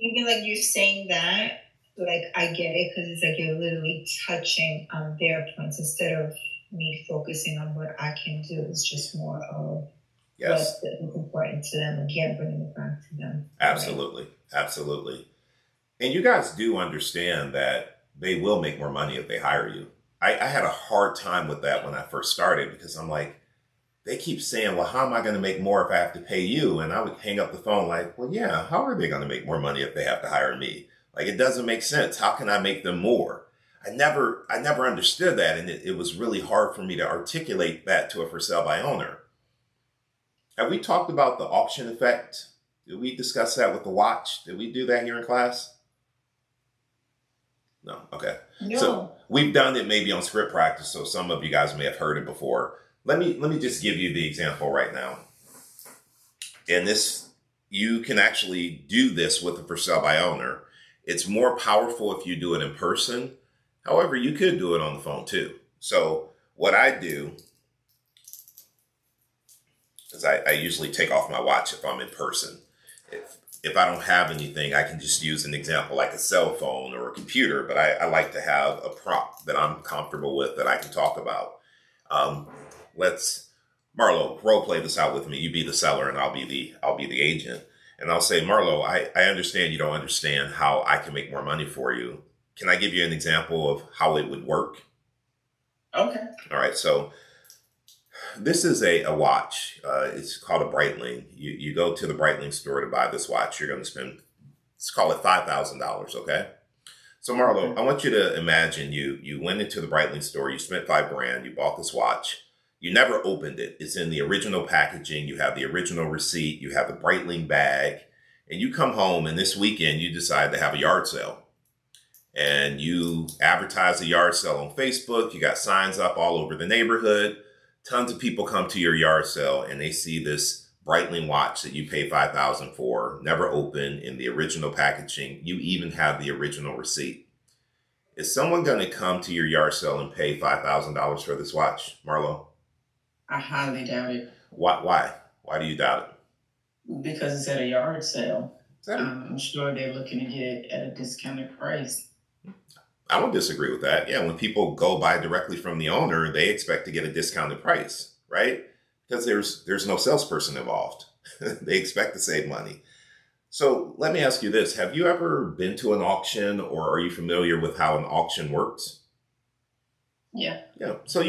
even like you saying that, like I get it because it's like you're literally touching on their points instead of me focusing on what I can do. It's just more of what Yes, is important to them. Again, bringing it back to them. Right. absolutely. Absolutely. And you guys do understand that they will make more money if they hire you. I had a hard time with that when I first started because I'm like, they keep saying, well, how am I going to make more if I have to pay you? And I would hang up the phone like, well, yeah, how are they going to make more money if they have to hire me? Like, it doesn't make sense. How can I make them more? I never understood that. And it was really hard for me to articulate that to a for sale by owner. Have we talked about the auction effect? Did we discuss that with the watch? Did we do that here in class? No. Okay. So No. we've done it maybe on script practice, so some of you guys may have heard it before. Let me just give you the example right now. And this, you can actually do this with a for sale by owner. It's more powerful if you do it in person. However, you could do it on the phone too. So what I do is I usually take off my watch if I'm in person. If I don't have anything, I can just use an example like a cell phone or a computer, but I like to have a prop that I'm comfortable with that I can talk about. Um, let's Marlo role play this out with me. You be the seller and I'll be the agent. And I'll say, Marlo, I understand you don't understand how I can make more money for you. Can I give you an example of how it would work? Okay. All right. So this is a watch. It's called a Breitling. You go to the Breitling store to buy this watch. You're going to spend, let's call it $5,000. Okay. So Marlo, Okay. I want you to imagine you went into the Breitling store. You spent 5 grand. You bought this watch. You never opened it. It's in the original packaging. You have the original receipt. You have the Breitling bag. And you come home and this weekend you decide to have a yard sale. And you advertise the yard sale on Facebook. You got signs up all over the neighborhood. Tons of people come to your yard sale and they see this Breitling watch that you pay 5,000 for, never opened, in the original packaging. You even have the original receipt. Is someone going to come to your yard sale and pay $5,000 for this watch, Marlo? I highly doubt it Why? Why do you doubt because it's at a yard sale. it? Is that I'm sure they're looking to get it at a discounted price. I don't disagree with that. Yeah, when people go buy directly from the owner, they expect to get a discounted price, right? Because there's no salesperson involved. They expect to save money. So let me ask you this. Have you ever been to an auction or are you familiar with how an auction works? Yeah. Yeah. So,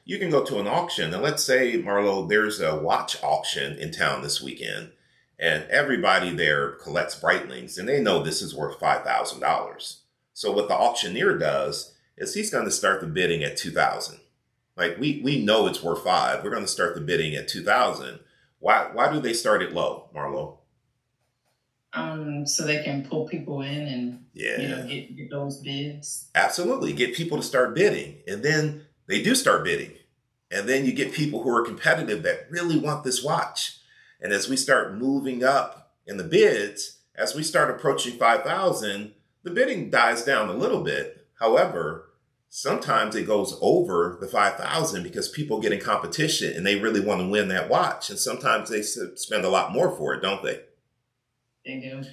you can go to an auction and let's say, Marlo, there's a watch auction in town this weekend and everybody there collects Breitlings and they know this is worth $5,000. So what the auctioneer does is he's going to start the bidding at 2,000. Like we know it's worth five. We're going to start the bidding at 2,000. Why do they start it low, Marlo? So they can pull people in and Yeah. get those bids. Absolutely. Get people to start bidding. And then they do start bidding. And then you get people who are competitive that really want this watch. And as we start moving up in the bids, as we start approaching 5,000, the bidding dies down a little bit. However, sometimes it goes over the 5,000 because people get in competition and they really want to win that watch. And sometimes they spend a lot more for it, don't they? They do.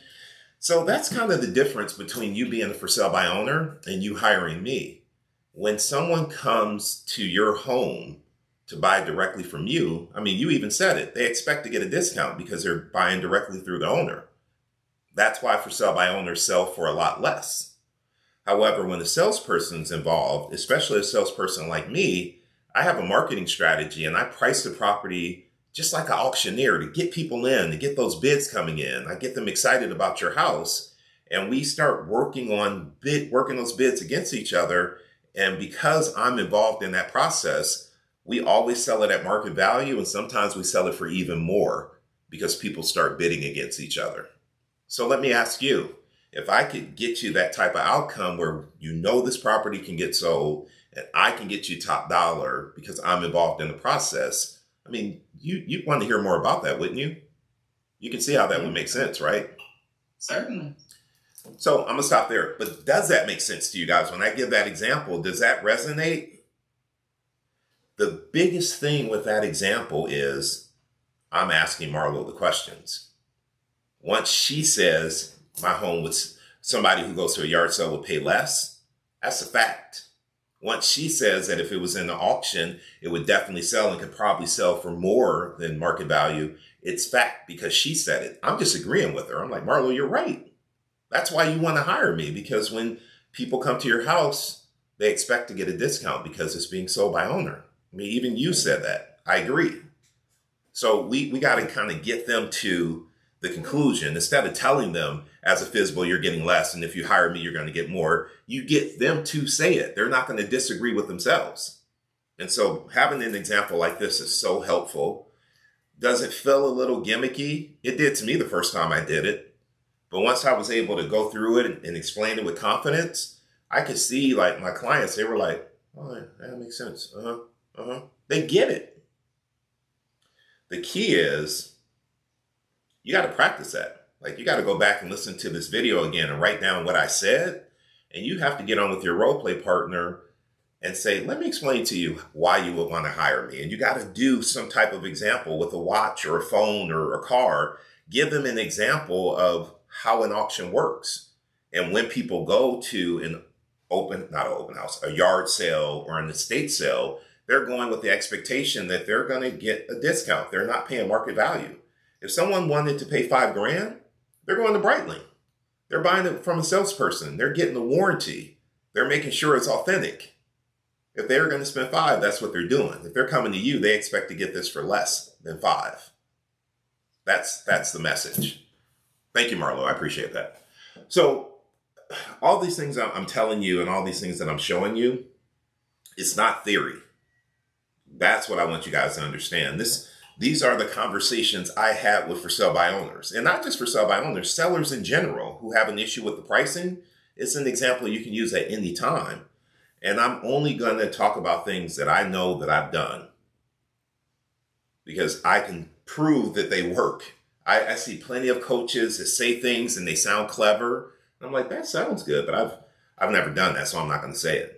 So that's kind of the difference between you being a for sale by owner and you hiring me. When someone comes to your home to buy directly from you, I mean, you even said it, they expect to get a discount because they're buying directly through the owner. That's why for sale by owners sell for a lot less. However, when a salesperson's involved, especially a salesperson like me, I have a marketing strategy and I price the property just like an auctioneer to get people in, to get those bids coming in. I get them excited about your house and we start working those bids against each other. And because I'm involved in that process, we always sell it at market value. And sometimes we sell it for even more because people start bidding against each other. So let me ask you, if I could get you that type of outcome where this property can get sold and I can get you top dollar because I'm involved in the process, I mean, you'd want to hear more about that, wouldn't you? You can see how that would make sense, right? Certainly. So I'm going to stop there. But does that make sense to you guys? When I give that example, does that resonate? The biggest thing with that example is I'm asking Marlo the questions. Once she says, my home was somebody who goes to a yard sale would pay less. That's a fact. Once she says that if it was in the auction, it would definitely sell and could probably sell for more than market value, it's fact because she said it. I'm disagreeing with her. I'm like, Marlo, you're right. That's why you want to hire me, because when people come to your house, they expect to get a discount because it's being sold by owner. I mean, even you said that. I agree. So we got to kind of get them to the conclusion instead of telling them as a FSBO, you're getting less. And if you hire me, you're going to get more. You get them to say it. They're not going to disagree with themselves. And so having an example like this is so helpful. Does it feel a little gimmicky? It did to me the first time I did it. But once I was able to go through it and explain it with confidence, I could see like my clients, they were like, oh, that makes sense. They get it. The key is you got to practice that. Like you got to go back and listen to this video again and write down what I said. And you have to get on with your role play partner and say, let me explain to you why you would want to hire me. And you got to do some type of example with a watch or a phone or a car. Give them an example of how an auction works. And when people go to not an open house, a yard sale or an estate sale, they're going with the expectation that they're going to get a discount. They're not paying market value. If someone wanted to pay $5,000, they're going to Brightling. They're buying it from a salesperson. They're getting the warranty. They're making sure it's authentic. If they're going to spend $5,000, that's what they're doing. If they're coming to you, they expect to get this for less than $5,000. That's the message. Thank you, Marlo. I appreciate that. So all these things I'm telling you and all these things that I'm showing you, it's not theory. That's what I want you guys to understand. These are the conversations I had with for sale by owners, and not just for sale by owners, sellers in general who have an issue with the pricing. It's an example you can use at any time. And I'm only going to talk about things that I know that I've done because I can prove that they work. I see plenty of coaches that say things and they sound clever. I'm like, that sounds good, but I've never done that, so I'm not going to say it.